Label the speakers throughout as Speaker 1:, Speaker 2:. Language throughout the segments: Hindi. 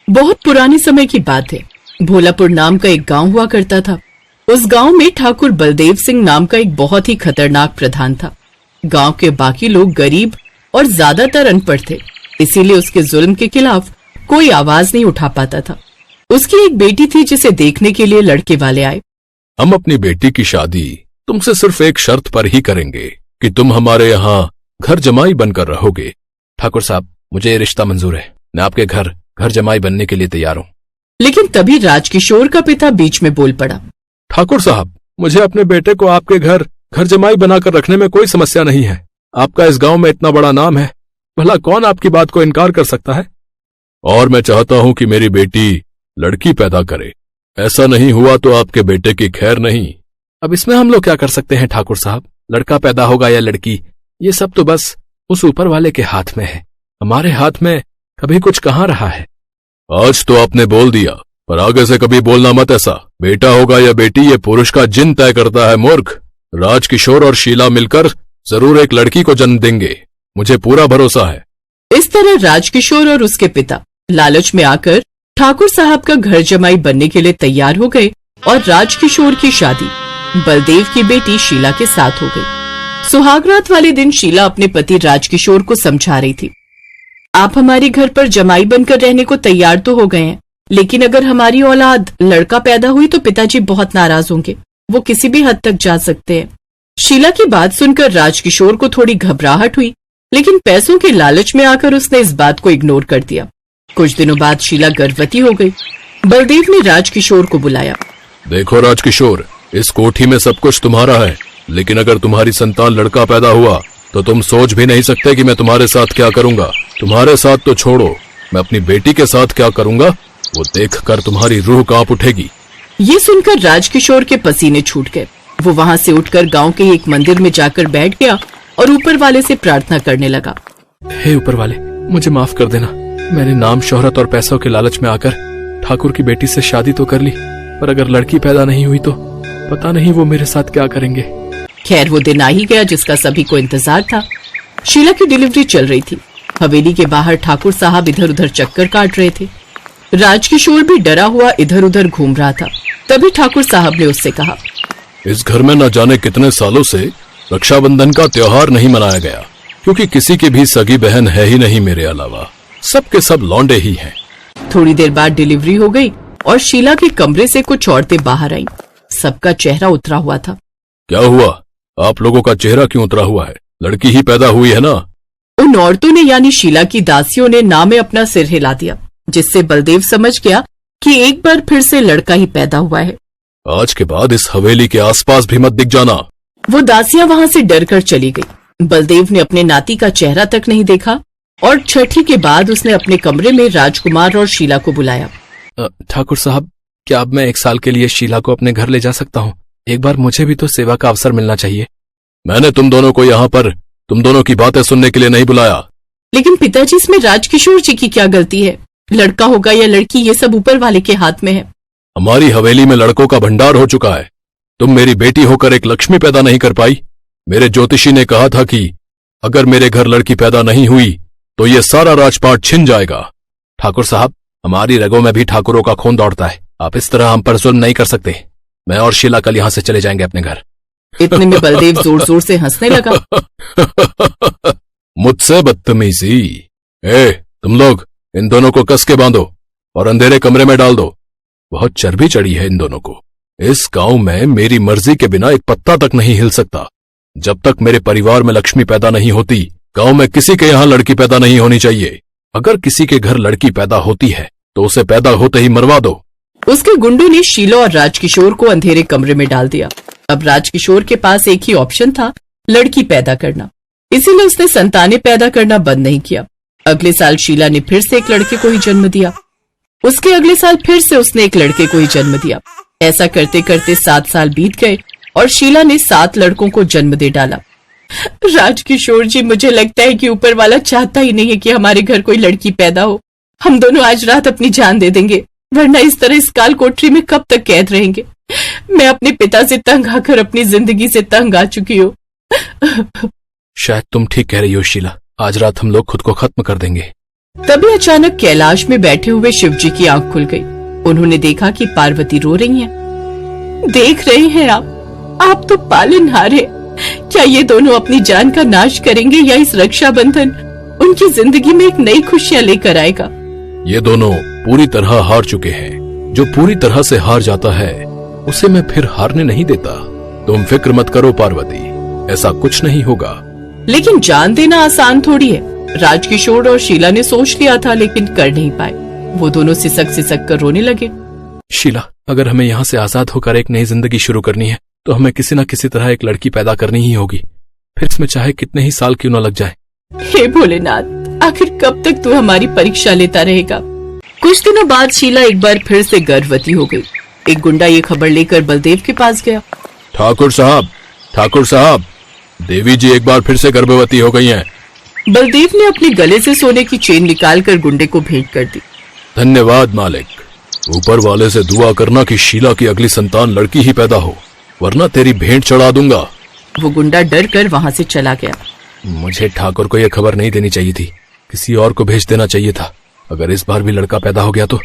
Speaker 1: बहुत पुराने समय की बात है। भोलापुर नाम का एक गांव हुआ करता था। उस गांव में ठाकुर बलदेव सिंह नाम का एक बहुत ही खतरनाक प्रधान था। गांव के बाकी लोग गरीब और ज्यादातर अनपढ़ थे, इसीलिए उसके जुल्म के खिलाफ कोई आवाज नहीं उठा पाता था। उसकी एक बेटी थी जिसे देखने के लिए लड़के वाले आए।
Speaker 2: हम अपनी बेटी की शादी तुमसे सिर्फ एक शर्त पर ही करेंगे कि तुम हमारे यहाँ घर जमाई बनकर रहोगे।
Speaker 3: ठाकुर साहब, मुझे ये रिश्ता मंजूर है। मैं आपके घर जमाई बनने के लिए तैयार हूँ।
Speaker 1: लेकिन तभी राजकिशोर का पिता बीच में बोल पड़ा।
Speaker 2: ठाकुर साहब, मुझे अपने बेटे को आपके घर जमाई बनाकर रखने में कोई समस्या नहीं है। आपका इस गांव में इतना बड़ा नाम है, भला कौन आपकी बात को इनकार कर सकता है। और मैं चाहता हूं कि मेरी बेटी लड़की पैदा करे। ऐसा नहीं हुआ तो आपके बेटे की खैर नहीं।
Speaker 3: अब इसमें हम लोग क्या कर सकते हैं ठाकुर साहब? लड़का पैदा होगा या लड़की, ये सब तो बस उस ऊपर वाले के हाथ में है। हमारे हाथ में कभी कुछ कहाँ रहा है।
Speaker 2: आज तो आपने बोल दिया, पर आगे से कभी बोलना मत ऐसा। बेटा होगा या बेटी, ये पुरुष का जिन तय करता है मूर्ख। राजकिशोर और शीला मिलकर जरूर एक लड़की को जन्म देंगे, मुझे पूरा भरोसा है।
Speaker 1: इस तरह राजकिशोर और उसके पिता लालच में आकर ठाकुर साहब का घर जमाई बनने के लिए तैयार हो गए और राजकिशोर की शादी बलदेव की बेटी शीला के साथ हो गई। सुहागरात वाले दिन शीला अपने पति राजकिशोर को समझा रही थी, आप हमारे घर पर जमाई बनकर रहने को तैयार तो हो गए हैं, लेकिन अगर हमारी औलाद लड़का पैदा हुई तो पिताजी बहुत नाराज होंगे। वो किसी भी हद तक जा सकते हैं। शीला की बात सुनकर राजकिशोर को थोड़ी घबराहट हुई, लेकिन पैसों के लालच में आकर उसने इस बात को इग्नोर कर दिया। कुछ दिनों बाद शीला गर्भवती हो गई। बलदेव ने राजकिशोर को बुलाया।
Speaker 2: देखो राजकिशोर, इस कोठी में सब कुछ तुम्हारा है, लेकिन अगर तुम्हारी संतान लड़का पैदा हुआ तो तुम सोच भी नहीं सकते कि मैं तुम्हारे साथ क्या करूंगा। तुम्हारे साथ तो छोड़ो, मैं अपनी बेटी के साथ क्या करूंगा वो देखकर तुम्हारी रूह कांप उठेगी।
Speaker 1: ये सुनकर राजकिशोर के पसीने छूट गए। वो वहाँ से उठकर गांव के एक मंदिर में जाकर बैठ गया और ऊपर वाले से प्रार्थना करने लगा।
Speaker 3: हे ऊपर वाले, मुझे माफ कर देना। मैंने नाम, शोहरत और पैसों के लालच में आकर ठाकुर की बेटी से शादी तो कर ली, पर अगर लड़की पैदा नहीं हुई तो पता नहीं वो मेरे साथ क्या करेंगे।
Speaker 1: खैर, वो दिन आ ही गया जिसका सभी को इंतजार था। शीला की डिलीवरी चल रही थी। हवेली के बाहर ठाकुर साहब इधर उधर चक्कर काट रहे थे। राजकिशोर भी डरा हुआ इधर उधर घूम रहा था। तभी ठाकुर साहब ने उससे कहा,
Speaker 2: इस घर में न जाने कितने सालों से रक्षाबंधन का त्योहार नहीं मनाया गया, क्योंकि किसी की भी सगी बहन है ही नहीं मेरे अलावा। सबके सब लौंडे ही हैं।
Speaker 1: थोड़ी देर बाद डिलीवरी हो गई और शीला के कमरे से कुछ औरतें बाहर आईं। सबका चेहरा उतरा हुआ था।
Speaker 2: क्या हुआ? आप लोगों का चेहरा क्यों उतरा हुआ है? लड़की ही पैदा हुई है ना?
Speaker 1: उन औरतों ने यानी शीला की दासियों ने ना में अपना सिर हिला दिया, जिससे बलदेव समझ गया कि एक बार फिर से लड़का ही पैदा हुआ है।
Speaker 2: आज के बाद इस हवेली के आसपास भी मत दिख जाना।
Speaker 1: वो दासियां वहाँ से डरकर चली गई। बलदेव ने अपने नाती का चेहरा तक नहीं देखा और छठी के बाद उसने अपने कमरे में राजकुमार और शीला को बुलाया।
Speaker 3: ठाकुर साहब, क्या अब मैं 1 साल के लिए शीला को अपने घर ले जा सकता हूँ? एक बार मुझे भी तो सेवा का अवसर मिलना चाहिए।
Speaker 2: मैंने तुम दोनों को यहाँ पर तुम दोनों की बातें सुनने के लिए नहीं बुलाया।
Speaker 1: लेकिन पिताजी, इसमें राजकिशोर जी की क्या गलती है? लड़का होगा या लड़की, ये सब ऊपर वाले के हाथ में है।
Speaker 2: हमारी हवेली में लड़कों का भंडार हो चुका है। तुम मेरी बेटी होकर एक लक्ष्मी पैदा नहीं कर पाई। मेरे ज्योतिषी ने कहा था कि अगर मेरे घर लड़की पैदा नहीं हुई तो ये सारा राजपाट छिन जाएगा।
Speaker 3: ठाकुर साहब, हमारी रगों में भी ठाकुरों का खून दौड़ता है। आप इस तरह हम पर जुल्म नहीं कर सकते। मैं और शीला कल यहाँ से चले जाएंगे अपने घर।
Speaker 1: इतने में बलदेव जोर जोर से हंसने लगा।
Speaker 2: मुझसे बदतमीजी। तुम लोग इन दोनों को कस के बांधो और अंधेरे कमरे में डाल दो। बहुत चर्बी चढ़ी है इन दोनों को। इस गांव में मेरी मर्जी के बिना एक पत्ता तक नहीं हिल सकता। जब तक मेरे परिवार में लक्ष्मी पैदा नहीं होती, गांव में किसी के यहाँ लड़की पैदा नहीं होनी चाहिए। अगर किसी के घर लड़की पैदा होती है तो उसे पैदा होते ही मरवा दो।
Speaker 1: उसके गुंडों ने शीला और राजकिशोर को अंधेरे कमरे में डाल दिया। अब राजकिशोर के पास एक ही ऑप्शन था, लड़की पैदा करना। इसीलिए उसने संतानें पैदा करना बंद नहीं किया। अगले साल शीला ने फिर से एक लड़के को ही जन्म दिया। उसके अगले साल फिर से उसने एक लड़के को ही जन्म दिया। ऐसा करते करते 7 साल बीत गए और शीला ने 7 लड़कों को जन्म दे डाला। राजकिशोर जी, मुझे लगता है कि ऊपर वाला चाहता ही नहीं है कि हमारे घर कोई लड़की पैदा हो। हम दोनों आज रात अपनी जान दे देंगे, वरना इस तरह इस काल कोठरी में कब तक कैद रहेंगे। मैं अपने पिता से तंग आकर अपनी जिंदगी से तंग आ चुकी हूँ।
Speaker 3: शायद तुम ठीक कह रही हो शीला। आज रात हम लोग खुद को खत्म कर देंगे।
Speaker 1: तभी अचानक कैलाश में बैठे हुए शिव जी की आंख खुल गई। उन्होंने देखा कि पार्वती रो रही हैं। देख रहे हैं आप तो पालनहार हैं। क्या ये दोनों अपनी जान का नाश करेंगे या इस रक्षाबंधन उनकी जिंदगी में एक नई खुशियां लेकर आएगा?
Speaker 2: ये दोनों पूरी तरह हार चुके हैं। जो पूरी तरह से हार जाता है उसे मैं फिर हारने नहीं देता। तुम फिक्र मत करो पार्वती, ऐसा कुछ नहीं होगा।
Speaker 1: लेकिन जान देना आसान थोड़ी है। राजकिशोर और शीला ने सोच लिया था लेकिन कर नहीं पाए। वो दोनों सिसक सिसक कर रोने लगे।
Speaker 3: शीला, अगर हमें यहाँ से आजाद होकर एक नई जिंदगी शुरू करनी है तो हमें किसी न किसी तरह एक लड़की पैदा करनी ही होगी, फिर इसमें चाहे कितने ही साल क्यों न लग जाए।
Speaker 1: हे भोलेनाथ, आखिर कब तक तू हमारी परीक्षा लेता रहेगा? कुछ दिनों बाद शीला एक बार फिर से गर्भवती हो गई। एक गुंडा ये खबर लेकर बलदेव के पास गया।
Speaker 2: ठाकुर साहब, देवी जी एक बार फिर से गर्भवती हो गई हैं।
Speaker 1: बलदेव ने अपने गले से सोने की चेन निकालकर गुंडे को भेंट कर दी।
Speaker 2: धन्यवाद मालिक। ऊपर वाले से दुआ करना कि शीला की अगली संतान लड़की ही पैदा हो, वरना तेरी भेंट चढ़ा दूंगा।
Speaker 1: वो गुंडा डर कर वहाँ से चला गया।
Speaker 3: मुझे ठाकुर को यह खबर नहीं देनी चाहिए थी, किसी और को भेज देना चाहिए था। अगर इस बार भी लड़का पैदा हो गया तो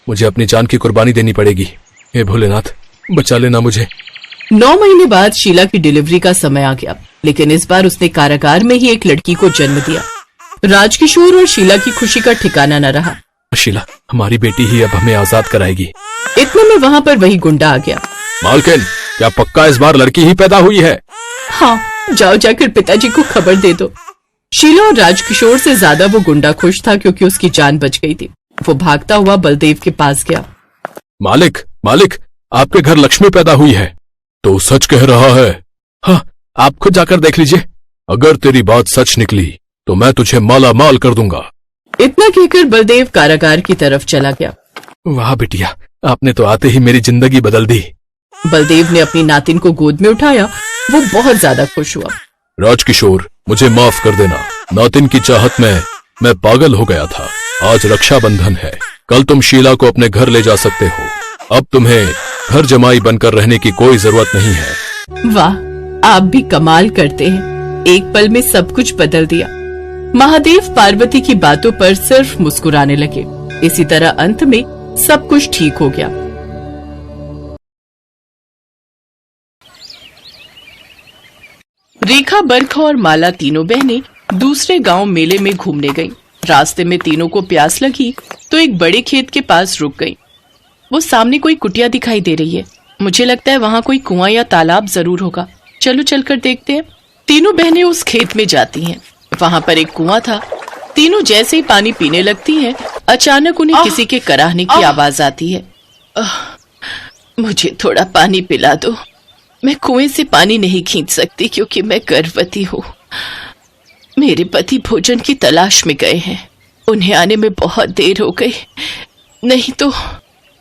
Speaker 3: मुझे अपनी जान की कुर्बानी देनी पड़ेगी। हे भोलेनाथ, बचा लेना मुझे।
Speaker 1: 9 महीने बाद शीला की डिलीवरी का समय आ गया, लेकिन इस बार उसने कारागार में ही एक लड़की को जन्म दिया। राजकिशोर और शीला की खुशी का ठिकाना न रहा।
Speaker 3: शीला, हमारी बेटी ही अब हमें आजाद कराएगी।
Speaker 1: इतने में वहाँ पर वही गुंडा आ गया।
Speaker 2: मालकिन, क्या पक्का इस बार लड़की ही पैदा हुई है?
Speaker 1: हाँ, जाओ जाकर पिताजी को खबर दे दो। शीला और राजकिशोर से ज्यादा वो गुंडा खुश था क्योंकि उसकी जान बच गई थी। वो भागता हुआ बलदेव के पास गया।
Speaker 2: मालिक, आपके घर लक्ष्मी पैदा हुई है। तो सच कह रहा है?
Speaker 3: हाँ, आप खुद जाकर देख लीजिए।
Speaker 2: अगर तेरी बात सच निकली तो मैं तुझे माला माल कर दूंगा।
Speaker 1: इतना कहकर बलदेव कारागार की तरफ चला गया।
Speaker 3: वाह बिटिया, आपने तो आते ही मेरी जिंदगी बदल दी।
Speaker 1: बलदेव ने अपनी नातिन को गोद में उठाया। वो बहुत ज्यादा खुश हुआ।
Speaker 2: राजकिशोर, मुझे माफ कर देना। नातिन की चाहत में मैं पागल हो गया था। आज रक्षाबंधन है, कल तुम शीला को अपने घर ले जा सकते हो। अब तुम्हें घर जमाई बनकर रहने की कोई जरूरत नहीं है।
Speaker 1: वाह, आप भी कमाल करते हैं। एक पल में सब कुछ बदल दिया। महादेव पार्वती की बातों पर सिर्फ मुस्कुराने लगे। इसी तरह अंत में सब कुछ ठीक हो गया। रेखा, बरखा और माला तीनों बहनें दूसरे गांव मेले में घूमने गईं। रास्ते में तीनों को प्यास लगी तो एक बड़े खेत के पास रुक गईं। वो सामने कोई कुटिया दिखाई दे रही है। मुझे लगता है वहाँ कोई कुआं या तालाब जरूर होगा। चलो चलकर देखते हैं। तीनों बहनें उस खेत में जाती हैं। वहाँ पर एक कुआं था। तीनों जैसे ही पानी पीने लगती हैं, अचानक उन्हें किसी के कराहने की आवाज आती है। मुझे थोड़ा पानी पिला दो। मैं कुएं से पानी नहीं खींच सकती क्योंकि मैं गर्भवती हूँ। मेरे पति भोजन की तलाश में गए हैं। उन्हें आने में बहुत देर हो गई, नहीं तो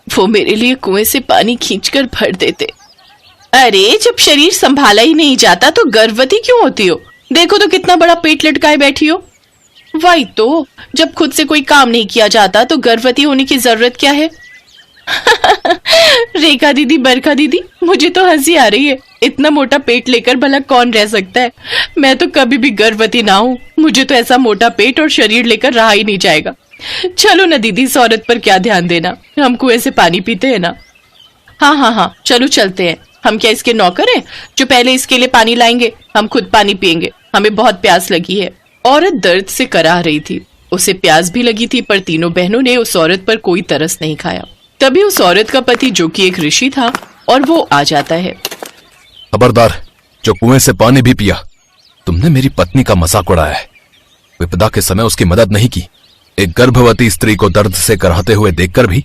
Speaker 1: वो मेरे लिए कुएं से पानी खींचकर भर देते। अरे, जब शरीर संभाला ही नहीं जाता तो गर्भवती क्यों होती हो? देखो तो कितना बड़ा पेट लटकाए बैठी हो। वही तो, जब खुद से कोई काम नहीं किया जाता तो गर्भवती होने की जरूरत क्या है? रेखा दीदी, बरखा दीदी, मुझे तो हंसी आ रही है। इतना मोटा पेट लेकर भला कौन रह सकता है? मैं तो कभी भी गर्भवती ना हूँ। मुझे तो ऐसा मोटा पेट और शरीर लेकर रहा ही नहीं जाएगा। चलो ना दीदी, इस औरत पर क्या ध्यान देना। हम कुएं से पानी पीते हैं ना। हाँ, चलो चलते हैं। हम क्या इसके नौकर हैं जो पहले इसके लिए पानी लाएंगे? हम खुद पानी पियेंगे। हमें बहुत प्यास लगी है। औरत दर्द से कराह रही थी। उसे प्यास भी लगी थी, पर तीनों बहनों ने उस औरत पर कोई तरस नहीं खाया। तभी उस औरत का पति, जो कि एक ऋषि था, और वो आ जाता है।
Speaker 2: खबरदार, जो कुएं से पानी भी पिया। तुमने मेरी पत्नी का मजाक उड़ाया है। विपदा के समय उसकी मदद नहीं की। एक गर्भवती स्त्री को दर्द से कराहते हुए देखकर भी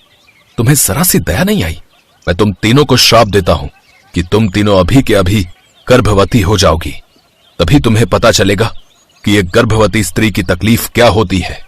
Speaker 2: तुम्हें जरा सी दया नहीं आई। मैं तुम तीनों को श्राप देता हूं कि तुम तीनों अभी के अभी गर्भवती हो जाओगी। तभी तुम्हें पता चलेगा कि एक गर्भवती स्त्री की तकलीफ क्या होती है।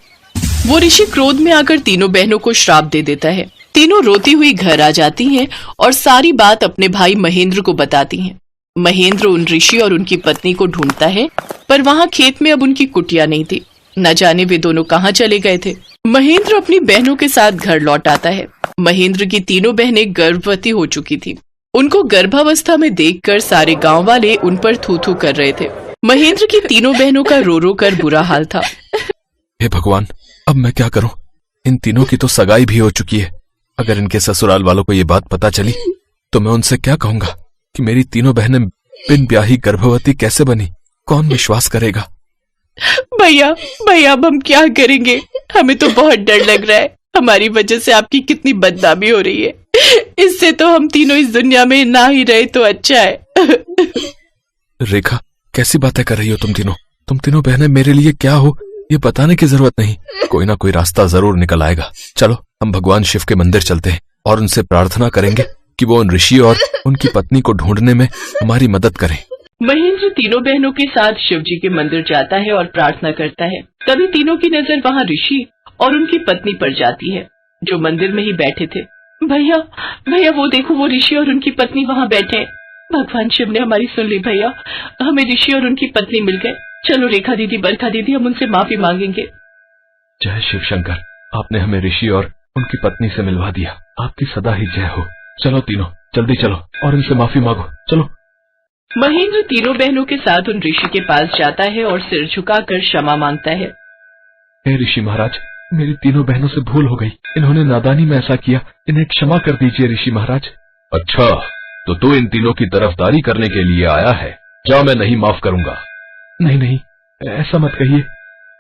Speaker 1: वो ऋषि क्रोध में आकर तीनों बहनों को श्राप दे देता है। तीनों रोती हुई घर आ जाती हैं और सारी बात अपने भाई महेंद्र को बताती हैं। महेंद्र उन ऋषि और उनकी पत्नी को ढूंढता है, पर वहाँ खेत में अब उनकी कुटिया नहीं थी। न जाने वे दोनों कहाँ चले गए थे। महेंद्र अपनी बहनों के साथ घर लौट आता है। महेंद्र की तीनों बहनें गर्भवती हो चुकी थी। उनको गर्भावस्था में देखकर सारे गांव वाले उन पर थू थू कर रहे थे। महेंद्र की तीनों बहनों का रो रो कर बुरा हाल था।
Speaker 3: हे भगवान, अब मैं क्या करूं? इन तीनों की तो सगाई भी हो चुकी है। अगर इनके ससुराल वालों को ये बात पता चली तो मैं उनसे क्या कहूंगा कि मेरी तीनों बहनें बिन ब्याही गर्भवती कैसे बनी? कौन विश्वास करेगा?
Speaker 1: भैया भैया, अब हम क्या करेंगे? हमें तो बहुत डर लग रहा है। हमारी वजह से आपकी कितनी बदनामी हो रही है। इससे तो हम तीनों इस दुनिया में ना ही रहे तो अच्छा है।
Speaker 3: रेखा, कैसी बातें कर रही हो तुम तीनों? तुम तीनों बहनें मेरे लिए क्या हो ये बताने की जरूरत नहीं। कोई ना कोई रास्ता जरूर निकल आएगा। चलो हम भगवान शिव के मंदिर चलते हैं और उनसे प्रार्थना करेंगे कि वो उन ऋषि और उनकी पत्नी को ढूंढने में हमारी मदद करें।
Speaker 1: महेंद्र तीनों बहनों के साथ शिव जी के मंदिर जाता है और प्रार्थना करता है। तभी तीनों की नजर वहाँ ऋषि और उनकी पत्नी पर जाती है, जो मंदिर में ही बैठे थे। भैया भैया, वो देखो, वो ऋषि और उनकी पत्नी वहाँ बैठे हैं। भगवान शिव ने हमारी सुन ली भैया, हमें ऋषि और उनकी पत्नी मिल गए। चलो रेखा दीदी, बरखा दीदी, हम उनसे माफी मांगेंगे।
Speaker 3: जय शिव शंकर, आपने हमें ऋषि और उनकी पत्नी से मिलवा दिया। आपकी सदा ही जय हो। चलो तीनों जल्दी चलो और इनसे माफी मांगो। चलो।
Speaker 1: महेंद्र तीनों बहनों के साथ उन ऋषि के पास जाता है और सिर झुकाकर क्षमा मांगता है।
Speaker 3: हे ऋषि महाराज, मेरी तीनों बहनों से भूल हो गई। इन्होंने नादानी में ऐसा किया, इन्हें क्षमा कर दीजिए ऋषि महाराज।
Speaker 2: अच्छा, तो तू इन तीनों की तरफदारी करने के लिए आया है? जा, मैं नहीं माफ करूंगा।
Speaker 3: नहीं नहीं, ऐसा मत कहिए।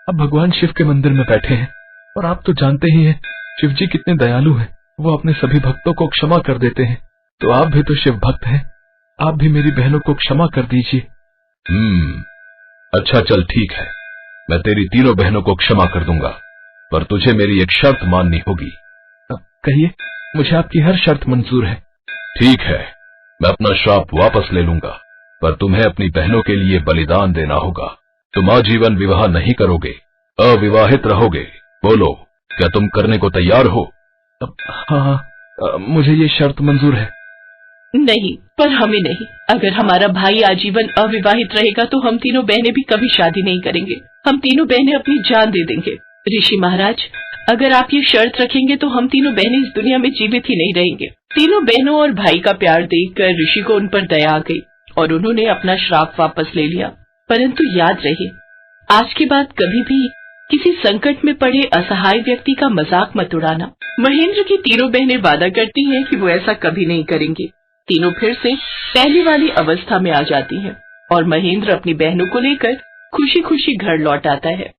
Speaker 3: अब भगवान शिव के मंदिर में बैठे हैं और आप तो जानते ही हैं शिव जी कितने दयालु हैं। वो अपने सभी भक्तों को क्षमा कर देते हैं। तो आप भी तो शिव भक्त हैं, आप भी मेरी बहनों को क्षमा कर दीजिए।
Speaker 2: अच्छा चल ठीक है, मैं तेरी तीनों बहनों को क्षमा कर दूंगा, पर तुझे मेरी एक शर्त माननी होगी।
Speaker 3: कहिए, मुझे आपकी हर शर्त मंजूर है।
Speaker 2: ठीक है, मैं अपना श्राप वापस ले लूंगा, पर तुम्हें अपनी बहनों के लिए बलिदान देना होगा। तुम आजीवन विवाह नहीं करोगे, अविवाहित रहोगे। बोलो, क्या तुम करने को तैयार हो?
Speaker 3: हाँ, मुझे ये शर्त मंजूर है।
Speaker 1: नहीं, पर हमें नहीं। अगर हमारा भाई आजीवन अविवाहित रहेगा तो हम तीनों बहनें भी कभी शादी नहीं करेंगे। हम तीनों बहनें अपनी जान दे देंगे। ऋषि महाराज, अगर आप ये शर्त रखेंगे तो हम तीनों बहनें इस दुनिया में जीवित ही नहीं रहेंगे। तीनों बहनों और भाई का प्यार देखकर ऋषि को उन पर दया आ गई और उन्होंने अपना श्राप वापस ले लिया। परंतु याद रहे, आज के बाद कभी भी किसी संकट में पड़े असहाय व्यक्ति का मजाक मत उड़ाना। महेंद्र की तीनों बहनें वादा करती हैं कि वो ऐसा कभी नहीं करेंगे। तीनों फिर से पहली वाली अवस्था में आ जाती हैं और महेंद्र अपनी बहनों को लेकर खुशी खुशी घर लौट आता है।